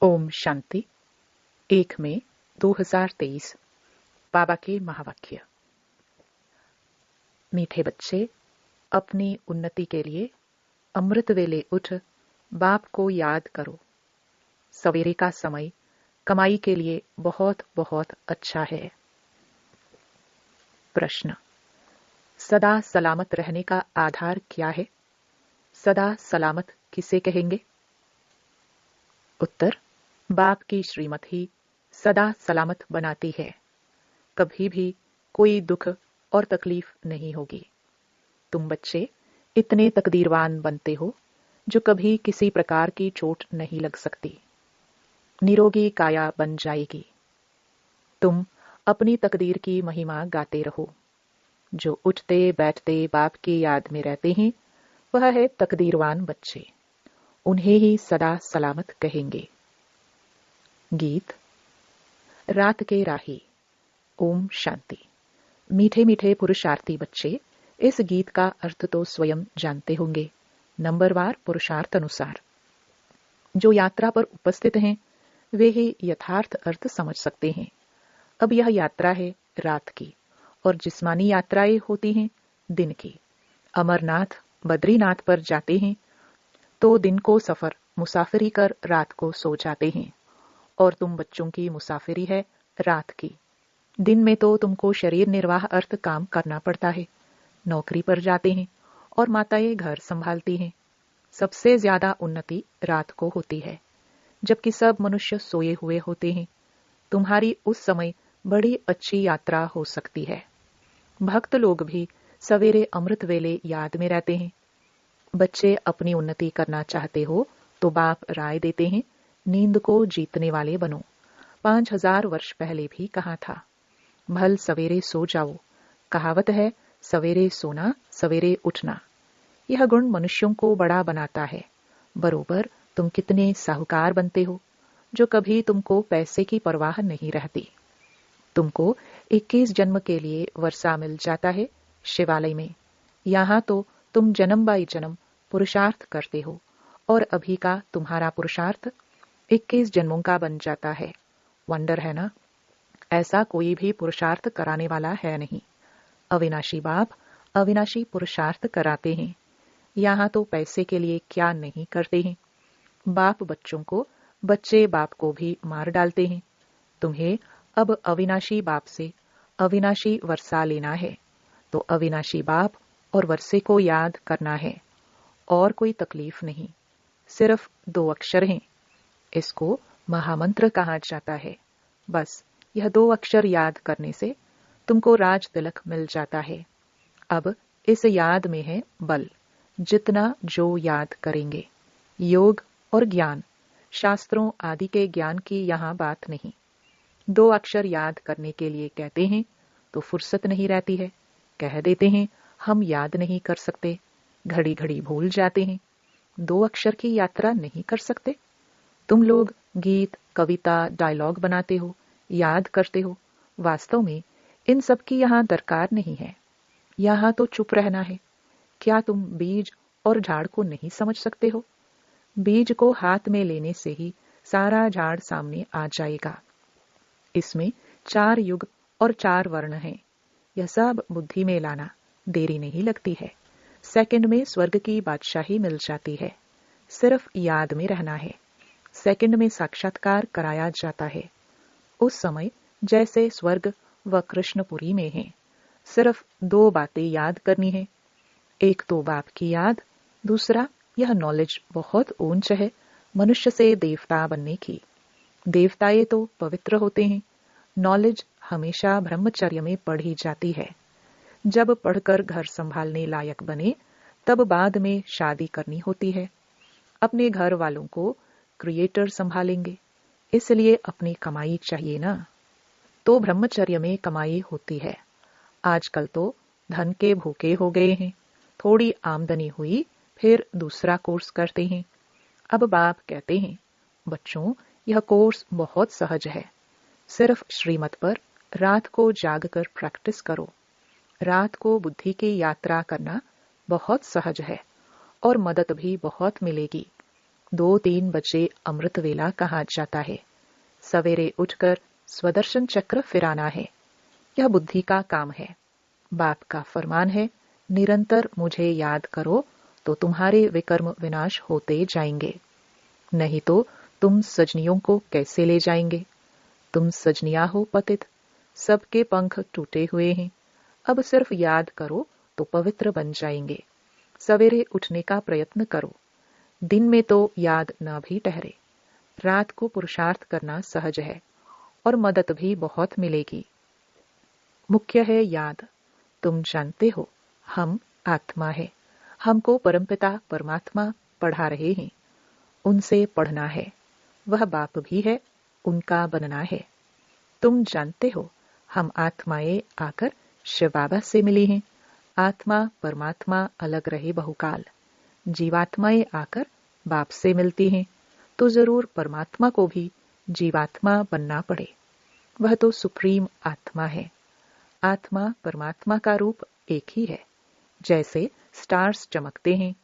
ओम शांति। 1 मई 2023। बाबा के महावाक्य। मीठे बच्चे, अपनी उन्नति के लिए अमृत वेले उठ बाप को याद करो। सवेरे का समय कमाई के लिए बहुत बहुत अच्छा है। प्रश्न: सदा सलामत रहने का आधार क्या है? सदा सलामत किसे कहेंगे? उत्तर: बाप की श्रीमत ही सदा सलामत बनाती है। कभी भी कोई दुख और तकलीफ नहीं होगी। तुम बच्चे इतने तकदीरवान बनते हो जो कभी किसी प्रकार की चोट नहीं लग सकती। निरोगी काया बन जाएगी। तुम अपनी तकदीर की महिमा गाते रहो। जो उठते बैठते बाप की याद में रहते हैं वह है तकदीरवान बच्चे। उन्हें ही सदा सलामत कहेंगे। गीत। रात के राही। ओम शांति। मीठे मीठे पुरुषार्थी बच्चे, इस गीत का अर्थ तो स्वयं जानते होंगे। नंबरवार पुरुषार्थ अनुसार जो यात्रा पर उपस्थित हैं वे ही यथार्थ अर्थ समझ सकते हैं। अब यह यात्रा है रात की और जिस्मानी यात्राएं होती हैं दिन की। अमरनाथ बद्रीनाथ पर जाते हैं तो दिन को सफर मुसाफिरी कर रात को सो जाते हैं, और तुम बच्चों की मुसाफिरी है रात की। दिन में तो तुमको शरीर निर्वाह अर्थ काम करना पड़ता है। नौकरी पर जाते हैं और माताएं घर संभालती हैं। सबसे ज्यादा उन्नति रात को होती है, जबकि सब मनुष्य सोए हुए होते हैं। तुम्हारी उस समय बड़ी अच्छी यात्रा हो सकती है। भक्त लोग भी सवेरे अमृत वेले याद में रहते हैं। बच्चे अपनी उन्नति करना चाहते हो तो बाप राय देते हैं, नींद को जीतने वाले बनो। 5000 वर्ष पहले भी कहा था, भल सवेरे सो जाओ। कहावत है, सवेरे सोना सवेरे उठना। यह गुण मनुष्यों को बड़ा बनाता है। बरोबर तुम कितने साहूकार बनते हो जो कभी तुमको पैसे की परवाह नहीं रहती। तुमको 21 जन्म के लिए वर्षा मिल जाता है शिवालय में। यहां तो तुम जन्म बाई जन्म पुरुषार्थ करते हो और अभी का तुम्हारा पुरुषार्थ 21 जन्मों का बन जाता है। वंडर है ना? ऐसा कोई भी पुरुषार्थ कराने वाला है नहीं। अविनाशी बाप अविनाशी पुरुषार्थ कराते हैं। यहां तो पैसे के लिए क्या नहीं करते हैं। बाप बच्चों को, बच्चे बाप को भी मार डालते हैं। तुम्हें अब अविनाशी बाप से अविनाशी वर्षा लेना है तो अविनाशी बाप और वर्षे को याद करना है। और कोई तकलीफ नहीं, सिर्फ 2 अक्षर हैं। इसको महामंत्र कहा जाता है। बस यह 2 अक्षर याद करने से तुमको राज तिलक मिल जाता है। अब इस याद में है बल। जितना जो याद करेंगे। योग और ज्ञान, शास्त्रों आदि के ज्ञान की यहां बात नहीं। 2 अक्षर याद करने के लिए कहते हैं तो फुर्सत नहीं रहती है। कह देते हैं हम याद नहीं कर सकते, घड़ी घड़ी भूल जाते हैं। 2 अक्षर की यात्रा नहीं कर सकते। तुम लोग गीत कविता डायलॉग बनाते हो, याद करते हो। वास्तव में इन सब की यहां दरकार नहीं है। यहां तो चुप रहना है। क्या तुम बीज और झाड़ को नहीं समझ सकते हो? बीज को हाथ में लेने से ही सारा झाड़ सामने आ जाएगा। इसमें 4 युग और 4 वर्ण हैं। यह सब बुद्धि में लाना, देरी नहीं लगती है। सेकंड में स्वर्ग की बादशाही मिल जाती है। सिर्फ याद में रहना है। सेकंड में साक्षात्कार कराया जाता है। उस समय जैसे स्वर्ग व कृष्णपुरी में है। सिर्फ 2 बातें याद करनी है। एक तो बाप की याद, दूसरा यह नॉलेज बहुत ऊंच है मनुष्य से देवता बनने की। देवताएं तो पवित्र होते हैं। नॉलेज हमेशा ब्रह्मचर्य में पढ़ी जाती है। जब पढ़कर घर संभालने लायक बने तब बाद में शादी करनी होती है। अपने घर वालों को क्रिएटर संभालेंगे, इसलिए अपनी कमाई चाहिए ना। तो ब्रह्मचर्य में कमाई होती है। आजकल तो धन के भूखे हो गए हैं। थोड़ी आमदनी हुई फिर दूसरा कोर्स करते हैं। अब बाप कहते हैं, बच्चों यह कोर्स बहुत सहज है। सिर्फ श्रीमत पर रात को जागकर प्रैक्टिस करो। रात को बुद्धि की यात्रा करना बहुत सहज है और मदद भी बहुत मिलेगी। 2-3 बजे अमृत वेला कहा जाता है। सवेरे उठकर स्वदर्शन चक्र फिराना है। यह बुद्धि का काम है। बाप का फरमान है, निरंतर मुझे याद करो तो तुम्हारे विकर्म विनाश होते जाएंगे। नहीं तो तुम सजनियों को कैसे ले जाएंगे? तुम सजनिया हो पतित, सबके पंख टूटे हुए हैं। अब सिर्फ याद करो तो पवित्र बन जाएंगे। सवेरे उठने का प्रयत्न करो। दिन में तो याद न भी ठहरे, रात को पुरुषार्थ करना सहज है और मदद भी बहुत मिलेगी। मुख्य है याद। तुम जानते हो हम आत्मा है। हमको परमपिता परमात्मा पढ़ा रहे हैं। उनसे पढ़ना है। वह बाप भी है, उनका बनना है। तुम जानते हो हम आत्माएं आकर शिव बाबा से मिली हैं। आत्मा परमात्मा अलग रहे बहुकाल। जीवात्माएं आकर बाप से मिलती हैं तो जरूर परमात्मा को भी जीवात्मा बनना पड़े। वह तो सुप्रीम आत्मा है। आत्मा परमात्मा का रूप एक ही है। जैसे स्टार्स चमकते हैं,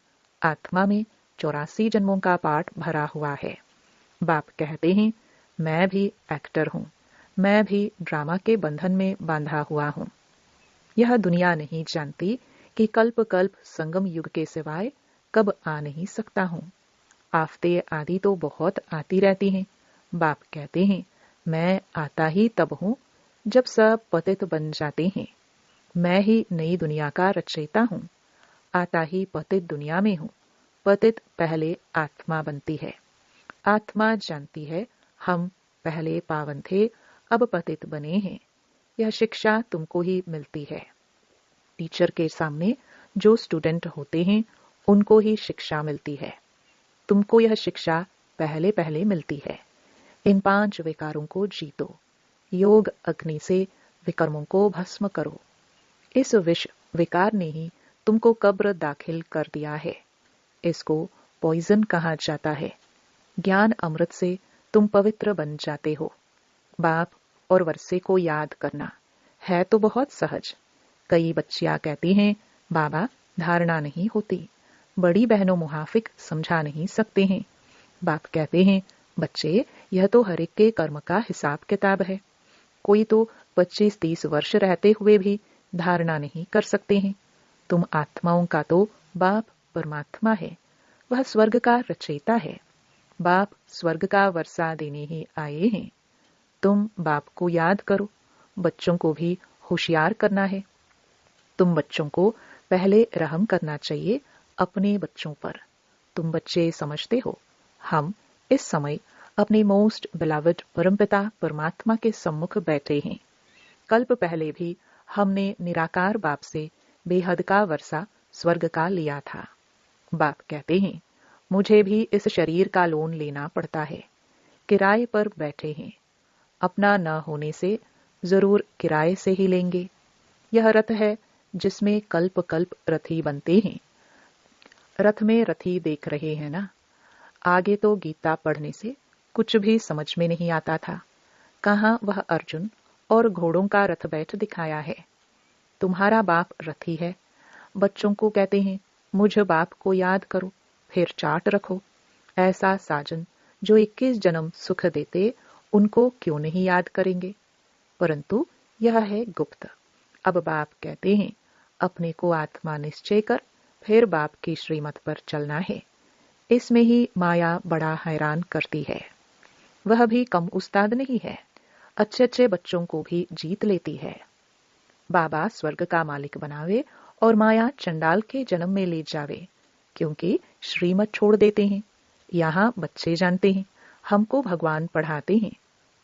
आत्मा में 84 जन्मों का पाठ भरा हुआ है। बाप कहते हैं, मैं भी एक्टर हूं, मैं भी ड्रामा के बंधन में बांधा हुआ हूं। यह दुनिया नहीं जानती कि कल्प कल्प संगम युग के सिवाय कब आ नहीं सकता हूं। आफते आदि तो बहुत आती रहती हैं। बाप कहते हैं, मैं आता ही तब हूं जब सब पतित बन जाते हैं। मैं ही नई दुनिया का रचयिता हूं। आता ही पतित दुनिया में हूं। पतित पहले आत्मा बनती है। आत्मा जानती है हम पहले पावन थे, अब पतित बने हैं। यह शिक्षा तुमको ही मिलती है। टीचर के सामने जो स्टूडेंट होते हैं उनको ही शिक्षा मिलती है। तुमको यह शिक्षा पहले पहले मिलती है। इन 5 विकारों को जीतो। योग अग्नि से विकर्मों को भस्म करो। इस विष विकार ने ही तुमको कब्र दाखिल कर दिया है। इसको पॉइजन कहा जाता है। ज्ञान अमृत से तुम पवित्र बन जाते हो। बाप और वर्षे को याद करना है तो बहुत सहज। कई बच्चियां कहती हैं, बाबा धारणा नहीं होती, बड़ी बहनों मुहाफिक समझा नहीं सकते हैं। बाप कहते हैं, बच्चे यह तो हर एक के कर्म का हिसाब किताब है। कोई तो 25-30 वर्ष रहते हुए भी धारणा नहीं कर सकते हैं। तुम आत्माओं का तो बाप परमात्मा है। वह स्वर्ग का रचयिता है। बाप स्वर्ग का वर्षा देने ही आए हैं। तुम बाप को याद करो। बच्चों को भी होशियार करना है। तुम बच्चों को पहले रहम करना चाहिए अपने बच्चों पर। तुम बच्चे समझते हो हम इस समय अपने मोस्ट बिलवड परमपिता परमात्मा के सम्मुख बैठे हैं। कल्प पहले भी हमने निराकार बाप से बेहद का वर्षा स्वर्ग का लिया था। बाप कहते हैं, मुझे भी इस शरीर का लोन लेना पड़ता है। किराए पर बैठे हैं। अपना न होने से जरूर किराए से ही लेंगे। यह रथ है जिसमें कल्प कल्प रथी बनते हैं। रथ में रथी देख रहे हैं ना। आगे तो गीता पढ़ने से कुछ भी समझ में नहीं आता था। कहाँ वह अर्जुन और घोड़ों का रथ बैठ दिखाया है। तुम्हारा बाप रथी है। बच्चों को कहते हैं, मुझ बाप को याद करो, फिर चाट रखो। ऐसा साजन जो 21 जन्म सुख देते, उनको क्यों नहीं याद करेंगे? परंतु यह है गुप्त। अब बाप कहते हैं, अपने को आत्मा निश्चय कर, फिर बाप की श्रीमत पर चलना है। इसमें ही माया बड़ा हैरान करती है। वह भी कम उस्ताद नहीं है। अच्छे अच्छे बच्चों को भी जीत लेती है। बाबा स्वर्ग का मालिक बनावे और माया चंडाल के जन्म में ले जावे, क्योंकि श्रीमत छोड़ देते हैं। यहाँ बच्चे जानते हैं हमको भगवान पढ़ाते हैं।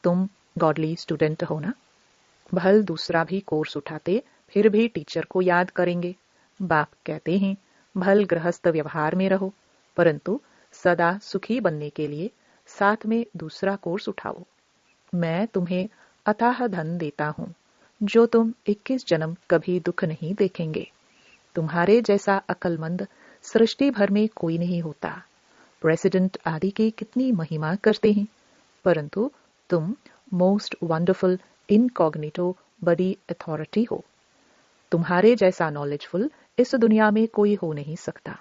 तुम गॉडली स्टूडेंट हो ना। भल दूसरा भी कोर्स उठाते फिर भी टीचर को याद करेंगे। बाप कहते हैं, भल गृहस्थ व्यवहार में रहो, परंतु सदा सुखी बनने के लिए साथ में दूसरा कोर्स उठाओ। मैं तुम्हें अथाह धन देता हूँ जो तुम 21 जन्म कभी दुख नहीं देखेंगे। तुम्हारे जैसा अक्लमंद सृष्टि भर में कोई नहीं होता। प्रेसिडेंट आदि की कितनी महिमा करते हैं, परंतु तुम मोस्ट वंडरफुल इनकॉग्निटो बड़ी अथॉरिटी हो। तुम्हारे जैसा नॉलेजफुल इस दुनिया में कोई हो नहीं सकता।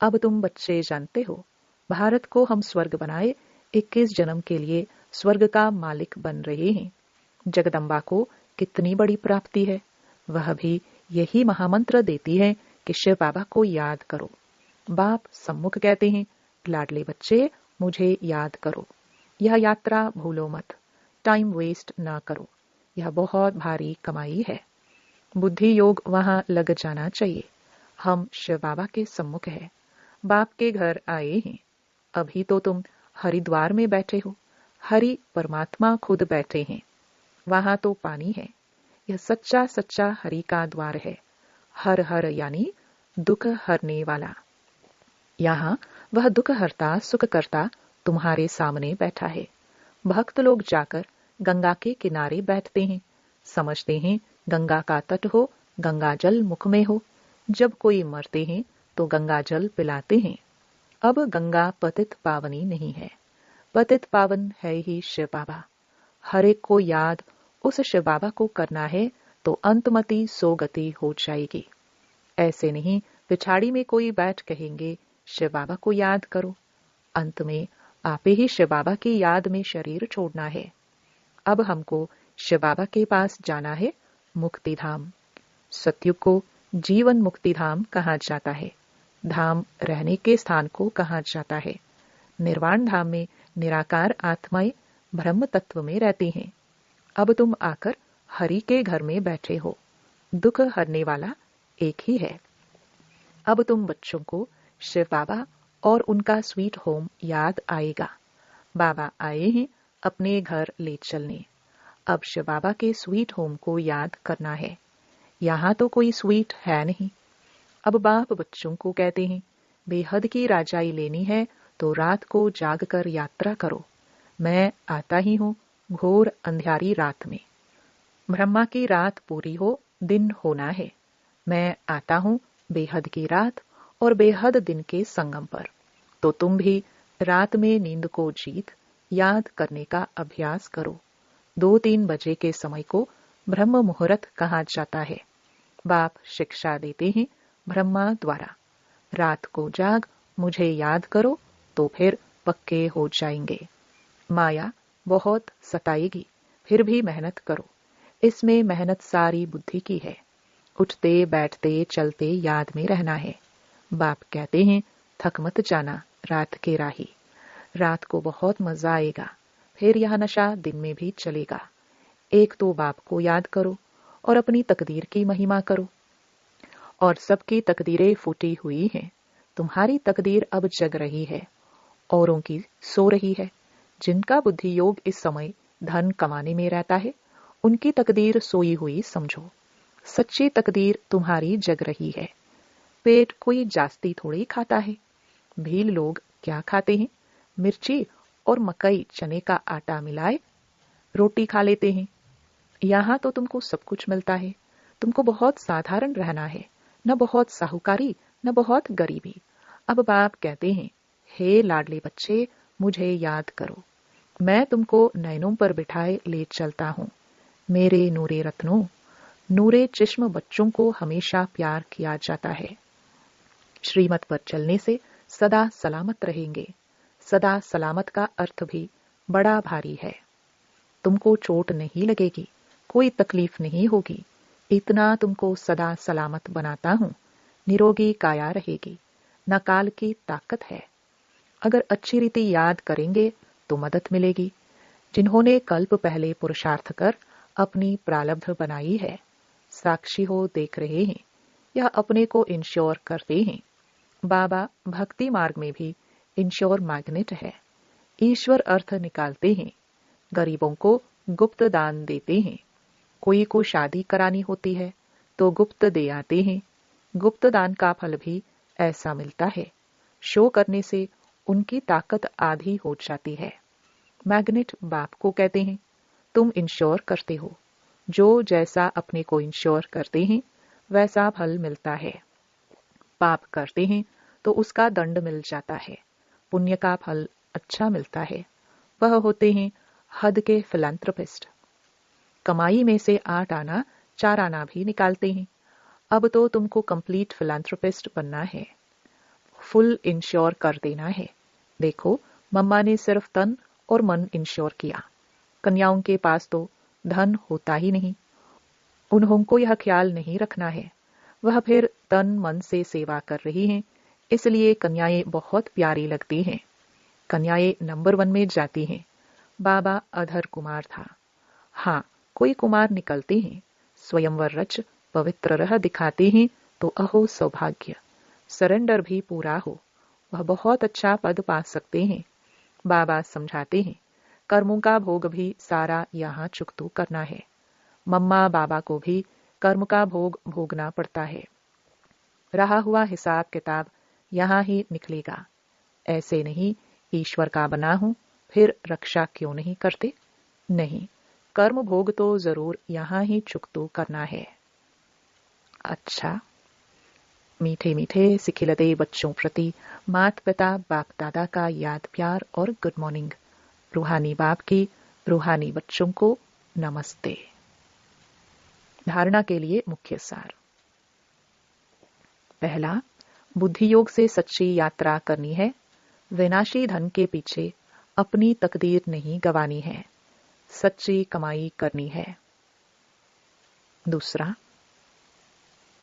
अब तुम बच्चे जानते हो भारत को हम स्वर्ग बनाए 21 जन्म के लिए स्वर्ग का मालिक बन रहे हैं। जगदम्बा को कितनी बड़ी प्राप्ति है। वह भी यही महामंत्र देती है कि शिव बाबा को याद करो। बाप सम्मुख कहते हैं, लाडले बच्चे मुझे याद करो। यह यात्रा भूलो मत, टाइम वेस्ट ना करो। यह बहुत भारी कमाई है। बुद्धि योग वहां लग जाना चाहिए। हम शिव बाबा के सम्मुख है, बाप के घर आए हैं। अभी तो तुम हरिद्वार में बैठे हो, हरि परमात्मा खुद बैठे हैं। वहां तो पानी है। यह सच्चा सच्चा हरि का द्वार है। हर हर यानी दुख हरने वाला। यहाँ वह दुख हरता सुख करता तुम्हारे सामने बैठा है। भक्त लोग जाकर गंगा के किनारे बैठते हैं, समझते हैं गंगा का तट हो, गंगा जल मुख में हो। जब कोई मरते हैं तो गंगा जल पिलाते हैं। अब गंगा पतित पावनी नहीं है, पतित पावन है ही शिव बाबा। हर एक को याद उस शिव बाबा को करना है तो अंतमति सोगति हो जाएगी। ऐसे नहीं पिछाड़ी में कोई बैठ कहेंगे शिव बाबा को याद करो। अंत में आपे ही शिव बाबा की याद में शरीर छोड़ना है। अब हमको शिव बाबा के पास जाना है, मुक्ति धाम। सतयुग को जीवन मुक्ति धाम कहा जाता है। धाम रहने के स्थान को कहा जाता है। निर्वाण धाम में निराकार आत्माएं ब्रह्म तत्व में रहती हैं। अब तुम आकर हरि के घर में बैठे हो। दुख हरने वाला एक ही है। अब तुम बच्चों को शिव बाबा और उनका स्वीट होम याद आएगा। बाबा आए हैं अपने घर ले चलने। अब शिव बाबा के स्वीट होम को याद करना है। यहाँ तो कोई स्वीट है नहीं। अब बाप बच्चों को कहते हैं, बेहद की राजाई लेनी है तो रात को जागकर यात्रा करो। मैं आता ही हूँ घोर अंधियारी रात में। ब्रह्मा की रात पूरी हो, दिन होना है। मैं आता हूँ बेहद की रात और बेहद दिन के संगम पर। तो तुम भी रात में नींद को जीत याद करने का अभ्यास करो। 2-3 बजे के समय को ब्रह्म मुहूर्त कहा जाता है। बाप शिक्षा देते हैं ब्रह्मा द्वारा, रात को जाग मुझे याद करो तो फिर पक्के हो जाएंगे। माया बहुत सताएगी, फिर भी मेहनत करो। इसमें मेहनत सारी बुद्धि की है। उठते बैठते चलते याद में रहना है। बाप कहते हैं, थक मत जाना रात के राही। रात को बहुत मजा आएगा, फिर यह नशा दिन में भी चलेगा। एक तो बाप को याद करो और अपनी तकदीर की महिमा करो। और सबकी तकदीरें फूटी हुई हैं। तुम्हारी तकदीर अब जग रही है, औरों की सो रही है। जिनका बुद्धि योग इस समय धन कमाने में रहता है, उनकी तकदीर सोई हुई समझो। सच्ची तकदीर तुम्हारी जग रही है। पेट कोई जास्ती थोड़ी खाता है। भील लोग क्या खाते हैं? मिर्ची और मकई चने का आटा मिलाए रोटी खा लेते हैं। यहाँ तो तुमको सब कुछ मिलता है। तुमको बहुत साधारण रहना है, न बहुत साहूकारी न बहुत गरीबी। अब बाप कहते हैं, हे लाडले बच्चे मुझे याद करो। मैं तुमको नैनों पर बिठाए ले चलता हूँ। मेरे नूरे रत्नों, नूरे चिश्म बच्चों को हमेशा प्यार किया जाता है। श्रीमत पर चलने से सदा सलामत रहेंगे। सदा सलामत का अर्थ भी बड़ा भारी है। तुमको चोट नहीं लगेगी, कोई तकलीफ नहीं होगी। इतना तुमको सदा सलामत बनाता हूँ। निरोगी काया रहेगी, न काल की ताकत है। अगर अच्छी रीति याद करेंगे तो मदद मिलेगी। जिन्होंने कल्प पहले पुरुषार्थ कर अपनी प्रारब्ध बनाई है, साक्षी हो देख रहे हैं, यह अपने को इंश्योर करते हैं। बाबा भक्ति मार्ग में भी इंश्योर मैग्नेट है। ईश्वर अर्थ निकालते हैं। गरीबों को गुप्त दान देते हैं। कोई को शादी करानी होती है तो गुप्त दे आते हैं। गुप्त दान का फल भी ऐसा मिलता है। शो करने से उनकी ताकत आधी हो जाती है। मैग्नेट बाप को कहते हैं, तुम इंश्योर करते हो। जो जैसा अपने को इंश्योर करते हैं वैसा फल मिलता है। पाप करते हैं तो उसका दंड मिल जाता है। पुण्य का फल अच्छा मिलता है। वह होते हैं हद के फिलैंथ्रोपिस्ट। कमाई में से 8 आना 4 आना भी निकालते हैं। अब तो तुमको कंप्लीट फिलैंथ्रोपिस्ट बनना है। फुल इंश्योर कर देना है। देखो, मम्मा ने सिर्फ तन और मन इंश्योर किया। कन्याओं के पास तो धन होता ही नहीं। उन्होंने यह ख्याल नहीं रखना है। वह फिर तन मन से सेवा कर रही हैं, इसलिए कन्याएं बहुत प्यारी लगती हैं। कन्याएं नंबर 1 में जाती हैं। बाबा अधर कुमार था। हाँ, कोई कुमार निकलते हैं, स्वयंवर रच पवित्र रह दिखाते हैं तो अहो सौभाग्य। सरेंडर भी पूरा हो, वह बहुत अच्छा पद पा सकते हैं। बाबा समझाते हैं, कर्मों का भोग भी सारा यहाँ चुकतू करना है। मम्मा बाबा को भी कर्म का भोग भोगना पड़ता है। रहा हुआ हिसाब किताब यहाँ ही निकलेगा। ऐसे नहीं, ईश्वर का बना हूं, फिर रक्षा क्यों नहीं करते? नहीं, कर्म भोग तो जरूर यहाँ ही चुकतू करना है। अच्छा, मीठे मीठे सिखिलते बच्चों प्रति माता पिता बाप दादा का याद प्यार और गुड मॉर्निंग। रूहानी बाप की रूहानी बच्चों को नमस्ते। धारणा के लिए मुख्य सार। पहला, बुद्धि योग से सच्ची यात्रा करनी है। विनाशी धन के पीछे अपनी तकदीर नहीं गंवानी है, सच्ची कमाई करनी है। दूसरा,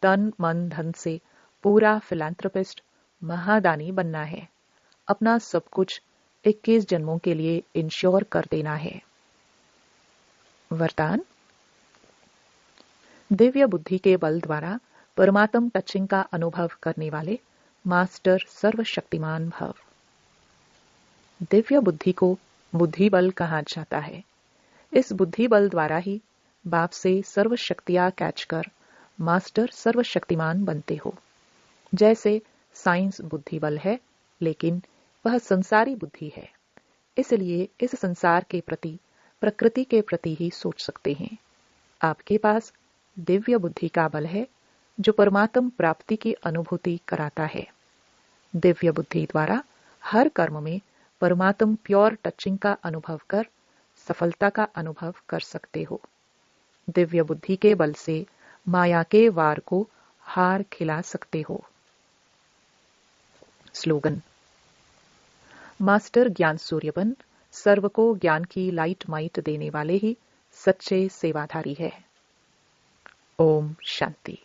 तन मन धन से पूरा फिलैंथ्रोपिस्ट महादानी बनना है। अपना सब कुछ 21 जन्मों के लिए इंश्योर कर देना है। वरदान, दिव्य बुद्धि के बल द्वारा परमात्म टचिंग का अनुभव करने वाले मास्टर सर्वशक्तिमान भव। दिव्य बुद्धि को बुद्धि बल कहा जाता है। इस बुद्धि बल द्वारा ही बाप से सर्व शक्तियां कैच कर मास्टर सर्वशक्तिमान बनते हो। जैसे साइंस बुद्धि बल है, लेकिन वह संसारी बुद्धि है, इसलिए इस संसार के प्रति, प्रकृति के प्रति ही सोच सकते हैं। आपके पास दिव्य बुद्धि का बल है जो परमात्म प्राप्ति की अनुभूति कराता है। दिव्य बुद्धि द्वारा हर कर्म में परमात्म प्योर टचिंग का अनुभव कर सफलता का अनुभव कर सकते हो। दिव्य बुद्धि के बल से माया के वार को हार खिला सकते हो। स्लोगन, मास्टर ज्ञान सूर्यबन सर्व को ज्ञान की लाइट माइट देने वाले ही सच्चे सेवाधारी है। ओम शांति।